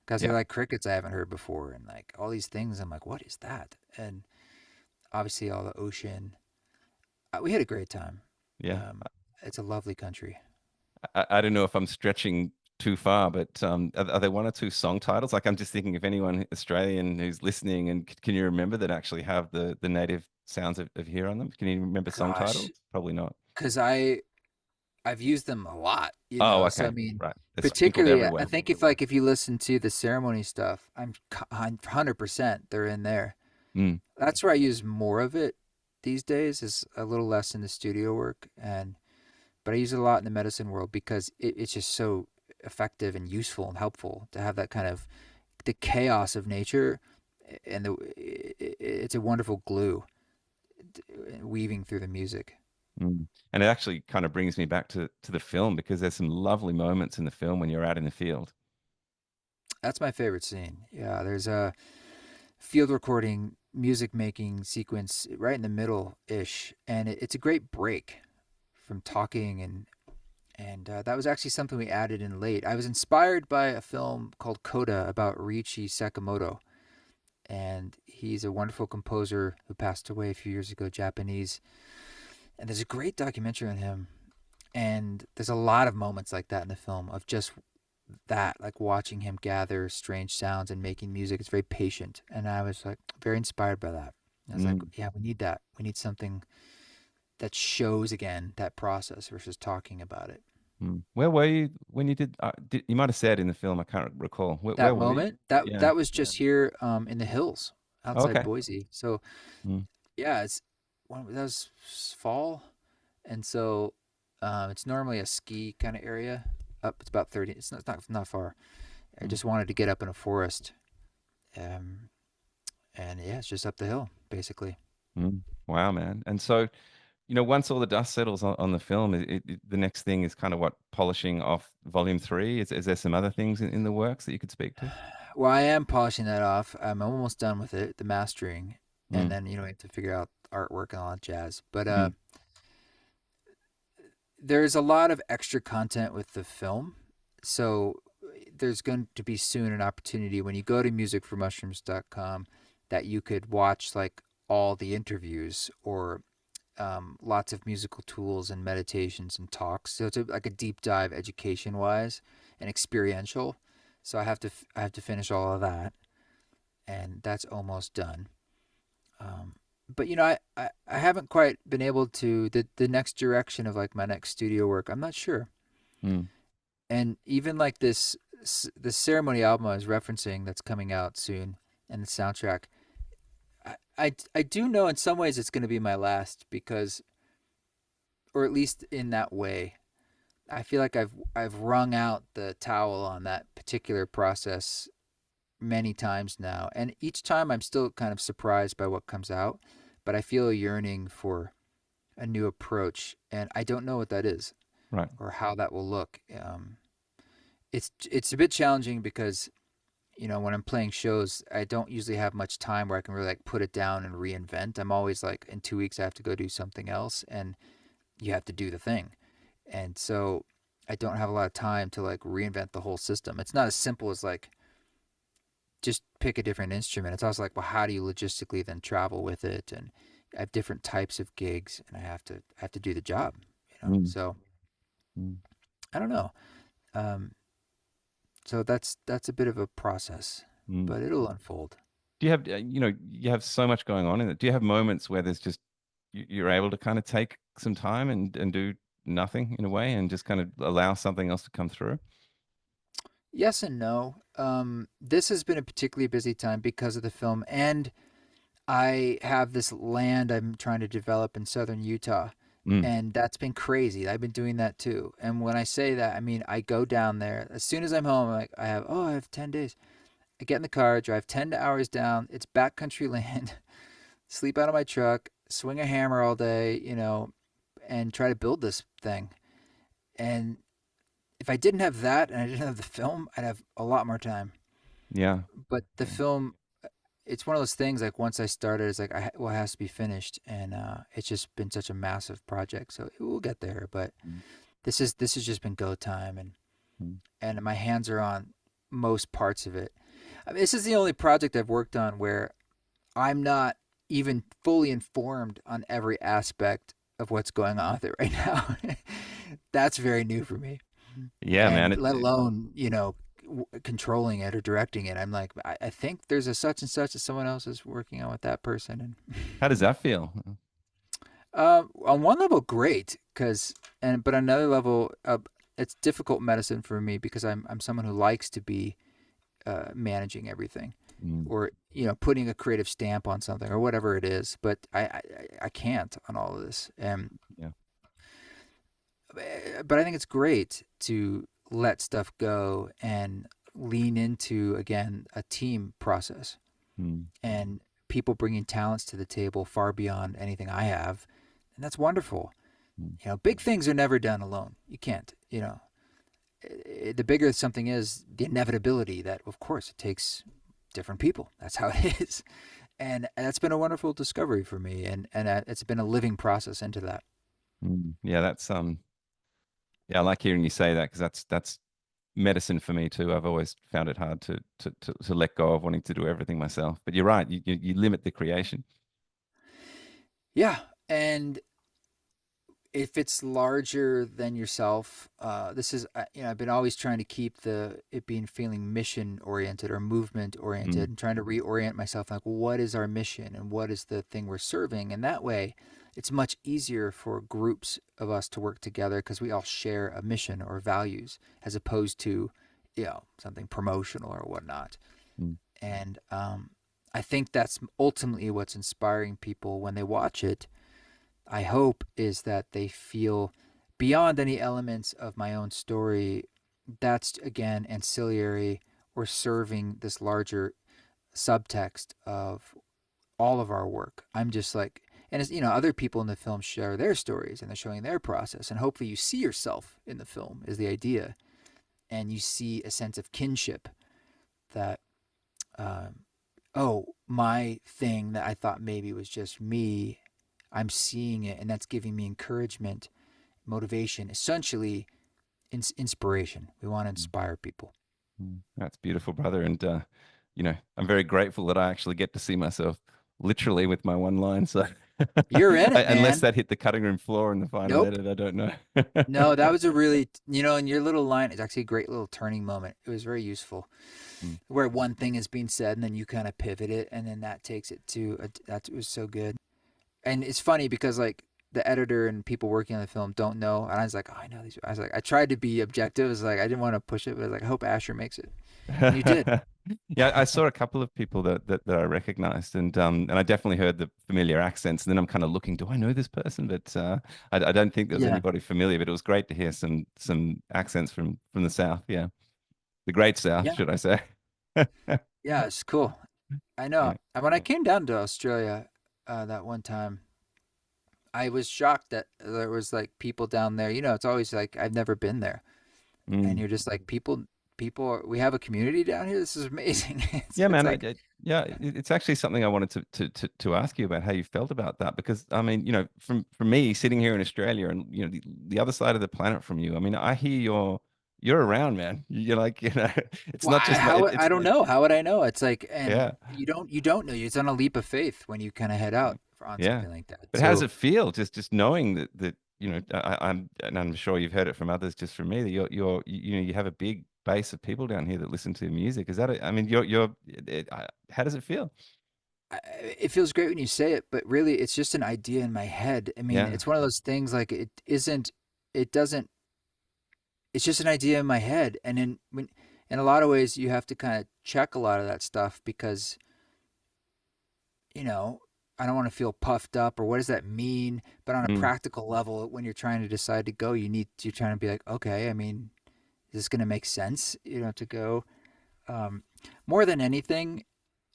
because they're Yeah. like crickets I haven't heard before, and like all these things. I'm like, what is that? And obviously, all the ocean. We had a great time. Yeah. Um, it's a lovely country. I don't know if I'm stretching too far, but are there one or two song titles? Like I'm just thinking if anyone Australian who's listening and can you remember that actually have the native sounds of here on them? Can you remember song Gosh, titles? Probably not. because I've used them a lot, you Oh, know. So I okay. mean, Right. They're sprinkled particularly, I everywhere. think if you listen to the ceremony stuff, I'm 100% they're in there. Mm, That's where I use more of it these days. Is a little less in the studio work, and but I use it a lot in the medicine world because it's just so effective and useful and helpful to have that kind of the chaos of nature, and it's a wonderful glue weaving through the music. mm. And it actually kind of brings me back to the film because there's some lovely moments in the film when you're out in the field. That's my favorite scene. Yeah, there's a field recording music making sequence right in the middle ish, and it's a great break from talking and that was actually something we added in late. I was inspired by a film called Coda about Riichi Sakamoto, and he's a wonderful composer who passed away a few years ago, Japanese. And there's a great documentary on him, and there's a lot of moments like that in the film of just that, like watching him gather strange sounds and making music. It's very patient, and I was like very inspired by that. I was like, Mm, yeah, we need that. We need something that shows again that process versus talking about it. mm. Where were you when you you might have said in the film, I can't recall. Where That were you? moment, that Yeah. that was just here in the hills outside Okay. Boise. So Mm, yeah, that was fall, and so it's normally a ski kind of area. Up, it's about 30. It's not far. I mm, just wanted to get up in a forest, um, and yeah, it's just up the hill basically. mm. Wow, man. And so, once all the dust settles on the film, the next thing is kind of what polishing off volume three. Is there some other things in the works that you could speak to? Well, I am polishing that off. I'm almost done with it, the mastering, and Mm, then we have to figure out artwork and all that jazz. But mm, there's a lot of extra content with the film. So there's going to be soon an opportunity when you go to musicformushrooms.com that you could watch like all the interviews or lots of musical tools and meditations and talks. So it's like a deep dive education wise and experiential. So I have to finish all of that, and that's almost done. Um, but I haven't quite been able to the next direction of like my next studio work. I'm not sure. mm. And even like this ceremony album I was referencing that's coming out soon and the soundtrack, I do know in some ways it's going to be my last because, or at least in that way, I feel like I've wrung out the towel on that particular process many times now, and each time I'm still kind of surprised by what comes out, but I feel a yearning for a new approach, and I don't know what that is Right. or how that will look. It's a bit challenging because when I'm playing shows, I don't usually have much time where I can really like put it down and reinvent. I'm always like in 2 weeks I have to go do something else, and you have to do the thing, and so I don't have a lot of time to like reinvent the whole system. It's not as simple as like just pick a different instrument. It's also like, well, how do you logistically then travel with it? And I have different types of gigs, and I have to do the job. Mm, So mm, I don't know. Um, so that's a bit of a process, mm. but it'll unfold. Do you have, you have so much going on in it. Do you have moments where there's just you're able to kind of take some time and do nothing in a way and just kind of allow something else to come through? Yes and no. This has been a particularly busy time because of the film, and I have this land I'm trying to develop in southern Utah, Mm, and that's been crazy. I've been doing that too. And when I say that, I mean I go down there as soon as I'm home. I'm like I have 10 days. I get in the car, drive 10 hours down. It's backcountry land. Sleep out of my truck, swing a hammer all day, and try to build this thing. And if I didn't have that and I didn't have the film, I'd have a lot more time. yeah. But the Yeah. film, it's one of those things like once I started, it's like it has to be finished, and it's just been such a massive project. So we'll get there, but Mm, this has just been go time, mm, and my hands are on most parts of it. I mean, this is the only project I've worked on where I'm not even fully informed on every aspect of what's going on with it right now. That's very new for me. Yeah, man. And let alone, controlling it or directing it. I'm like, I think there's a such and such that someone else is working on with that person. And How does that feel? on one level, great, but on another level, it's difficult medicine for me because I'm someone who likes to be managing everything, Mm, or putting a creative stamp on something or whatever it is. But I can't on all of this. yeah. But I think it's great to let stuff go and lean into, again, a team process Mm, and people bringing talents to the table far beyond anything I have. And that's wonderful. mm, Big things are never done alone. You can't, the bigger something is, the inevitability that, of course, it takes different people. That's how it is. And that's been a wonderful discovery for me. And it's been a living process into that. Yeah, that's yeah, I like hearing you say that because that's medicine for me too. I've always found it hard to let go of wanting to do everything myself. But you're right, you limit the creation. Yeah. And if it's larger than yourself, this is, I've been always trying to keep it being feeling mission oriented or movement Mm, oriented, and trying to reorient myself, like, what is our mission and what is the thing we're serving? And that way it's much easier for groups of us to work together because we all share a mission or values, as opposed to, something promotional or whatnot. mm, And I think that's ultimately what's inspiring people when they watch it. I hope is that they feel, beyond any elements of my own story, that's again ancillary or serving this larger subtext of all of our work. I'm just like, and it's, other people in the film share their stories and they're showing their process, and hopefully you see yourself in the film is the idea, and you see a sense of kinship that, um, oh, my thing that I thought maybe was just me, I'm seeing it, and that's giving me encouragement, motivation, essentially inspiration. We want to mm, inspire people. That's beautiful, brother. And I'm very grateful that I actually get to see myself literally with my one line. So You're in it, unless man. that hit the cutting room floor in the final Nope. edit, I don't know. No, that was a really, and your little line is actually a great little turning moment. It was very useful, Mm, where one thing is being said and then you kind of pivot it, and then that takes it to that was so good. And it's funny because, like, the editor and people working on the film don't know, and I was like, oh, I know these. I was like, I tried to be objective. It's like I didn't want to push it, but I was like, I hope Asher makes it, and you did. Yeah, I saw a couple of people that I recognized, and I definitely heard the familiar accents. And then I'm kind of looking, do I know this person? But I don't think there was Yeah, anybody familiar. But it was great to hear some accents from the South. Yeah, the Great South, yeah, should I say? yeah. It's cool. I know. Yeah. And when I came down to Australia, that one time, I was shocked that there was like people down there. It's always like I've never been there, and Mm. you're just like, we have a community down here. This is amazing. it's, Yeah, it's man. like, Yeah, it's actually something I wanted to ask you about how you felt about that because I mean, from me sitting here in Australia and the other side of the planet from you. I mean, I hear you're around, man. You're like, it's well, not just my I don't know. How would I know? It's like, and yeah, you don't know. It's on a leap of faith when you kind of head out on yeah. something like that. But how does So it feel just knowing that and I'm sure you've heard it from others, just from me that you have a big base of people down here that listen to music. Is that I mean, how does it feel? it feels great when you say it, but really, it's just an idea in my head. I mean, Yeah. it's one of those things, like, it isn't. It doesn't. It's just an idea in my head, and in a lot of ways, you have to kind of check a lot of that stuff because, you know, I don't want to feel puffed up, or what does that mean? But on a Mm, practical level, when you're trying to decide to go, you're trying to be like, okay, I mean, is this going to make sense? To go. Um, More than anything,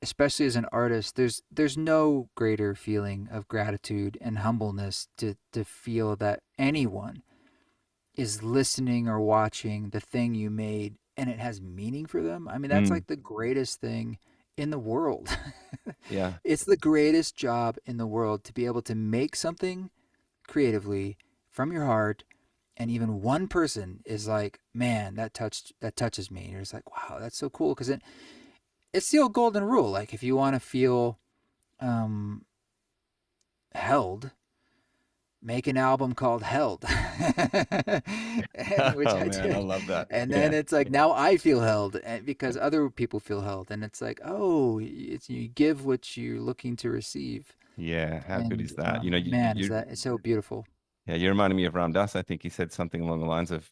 especially as an artist, there's no greater feeling of gratitude and humbleness to feel that anyone is listening or watching the thing you made and it has meaning for them. I mean, that's mm, like the greatest thing in the world. yeah. It's the greatest job in the world to be able to make something creatively from your heart, and even one person is like, man, that touches me. And you're just like, wow, that's so cool, because it's the old golden rule. Like, if you want to feel um held, make an album called Held. And which Oh I man, I did. love that. And then Yeah. it's like now I feel held because other people feel held. And it's like, oh, it's you give what you're looking to receive. Yeah. How good And is that? You know, man, is that it's so beautiful. yeah, you reminded me of Ram Dass. I think he said something along the lines of,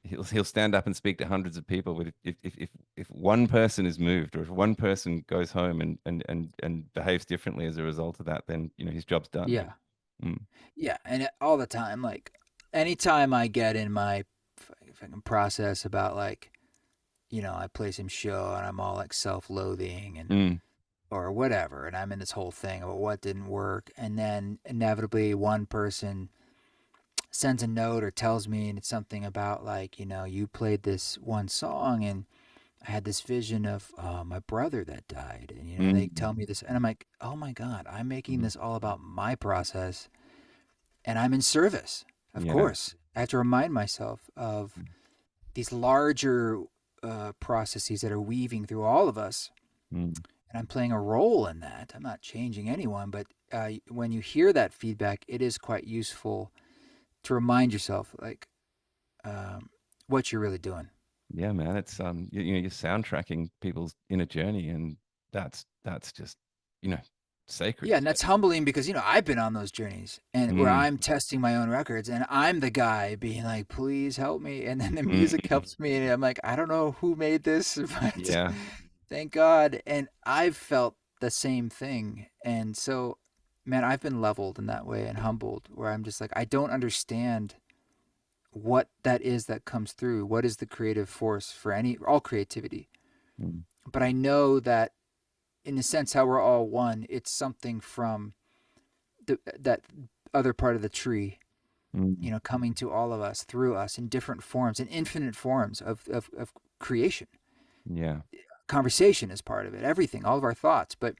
he'll stand up and speak to hundreds of people, but if one person is moved, or if one person goes home and behaves differently as a result of that, then his job's done. Yeah. Mm, Yeah. And all the time, like anytime I get in my fucking process about like, I play some show and I'm all like self-loathing and mm, or whatever, and I'm in this whole thing about what didn't work, and then inevitably one person sends a note or tells me and it's something about like, you played this one song and I had this vision of my brother that died, and they tell mm, me this, and I'm like, oh my god, I'm making mm. this all about my process, and I'm in service. Of Yeah. course, I have to remind myself of these larger processes that are weaving through all of us, Mm, and I'm playing a role in that. I'm not changing anyone, but when you hear that feedback, it is quite useful to remind yourself, like, um, what you're really doing. yeah, man. It's you're soundtracking people's inner journey, and that's just you know sacred. Yeah, and that's humbling because I've been on those journeys and where Mm, I'm testing my own records and I'm the guy being like, "Please help me," and then the music mm, helps me, and I'm like, "I don't know who made this, but yeah. thank God." And I've felt the same thing, and so, man, I've been leveled in that way and humbled, where I'm just like, I don't understand what that is that comes through. What is the creative force for all creativity? Mm, But I know that in a sense how we're all one, it's something from that other part of the tree, mm, coming to all of us through us in different forms, in infinite forms of creation. yeah. Conversation is part of it, everything, all of our thoughts. But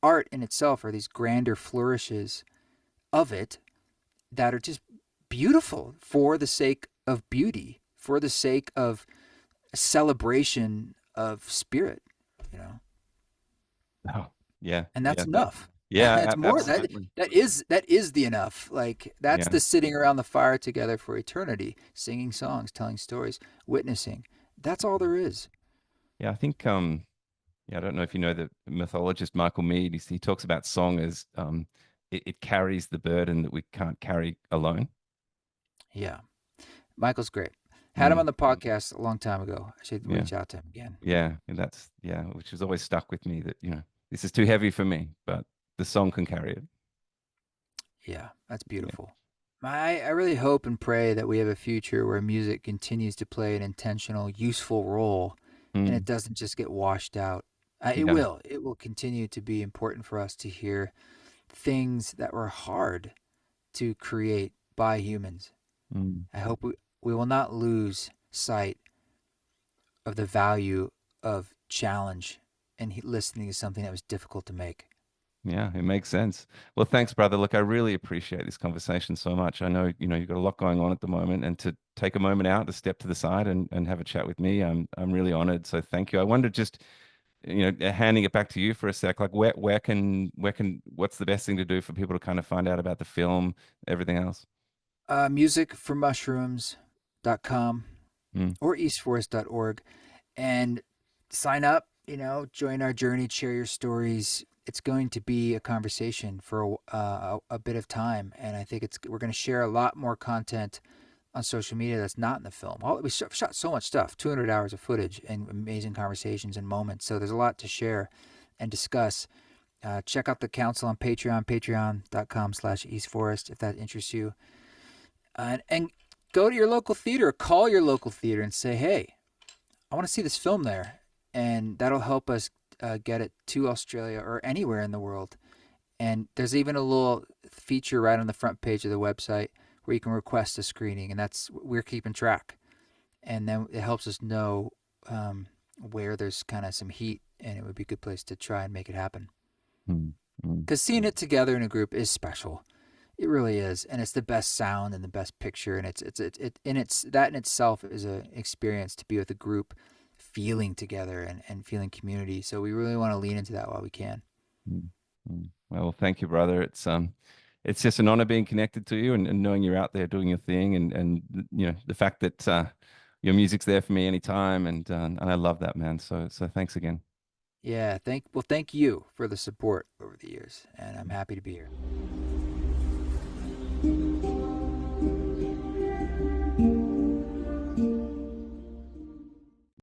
art in itself are these grander flourishes of it that are just beautiful for the sake of beauty, for the sake of celebration of spirit, you know. Oh, yeah. And that's Yeah. enough. Yeah. That's more that Absolutely. that is the enough. Like that's Yeah. the sitting around the fire together for eternity, singing songs, telling stories, witnessing. That's all there is. Yeah. I think yeah, I don't know if you know the mythologist Michael Mead. He talks about song as it carries the burden that we can't carry alone. Yeah. Michael's great. Had him Mm, on the podcast a long time ago. I should yeah. reach out to him again. Yeah. And that's which has always stuck with me that, this is too heavy for me, but the song can carry it. Yeah, that's Yeah. beautiful. I really hope and pray that we have a future where music continues to play an intentional, useful role and it Mm, doesn't just get washed out. It yeah. will. It will continue to be important for us to hear things that were hard to create by humans. Mm. I hope we will not lose sight of the value of challenge and listening to something that was difficult to make. Yeah, it makes sense. Well, thanks, brother. Look, I really appreciate this conversation so much. I know, you've got a lot going on at the moment, and to take a moment out to step to the side and have a chat with me, I'm really honored. So thank you. I wonder just, handing it back to you for a sec, like what's the best thing to do for people to kind of find out about the film, everything else? Musicformushrooms.com Mm, or eastforest.org and sign up, join our journey, share your stories. It's going to be a conversation for a bit of time. And I think we're going to share a lot more content on social media that's not in the film. We shot so much stuff, 200 hours of footage and amazing conversations and moments. So there's a lot to share and discuss. Check out the council on Patreon, patreon.com/eastforest if that interests you. And go to your local theater, call your local theater and say, hey, I want to see this film there. And that'll help us get it to Australia or anywhere in the world. And there's even a little feature right on the front page of the website where you can request a screening, and we're keeping track. And then it helps us know where there's kind of some heat, and it would be a good place to try and make it happen. mm, mm. Because seeing it together in a group is special. It really is, and it's the best sound and the best picture, and it's that in itself is an experience to be with a group, feeling together and feeling community. So we really want to lean into that while we can. Mm, mm. Well, thank you, brother. it's just an honor being connected to you and knowing you're out there doing your thing and you know the fact that your music's there for me anytime and I love that, man. So thanks again. Yeah, thank you for the support over the years, and I'm happy to be here.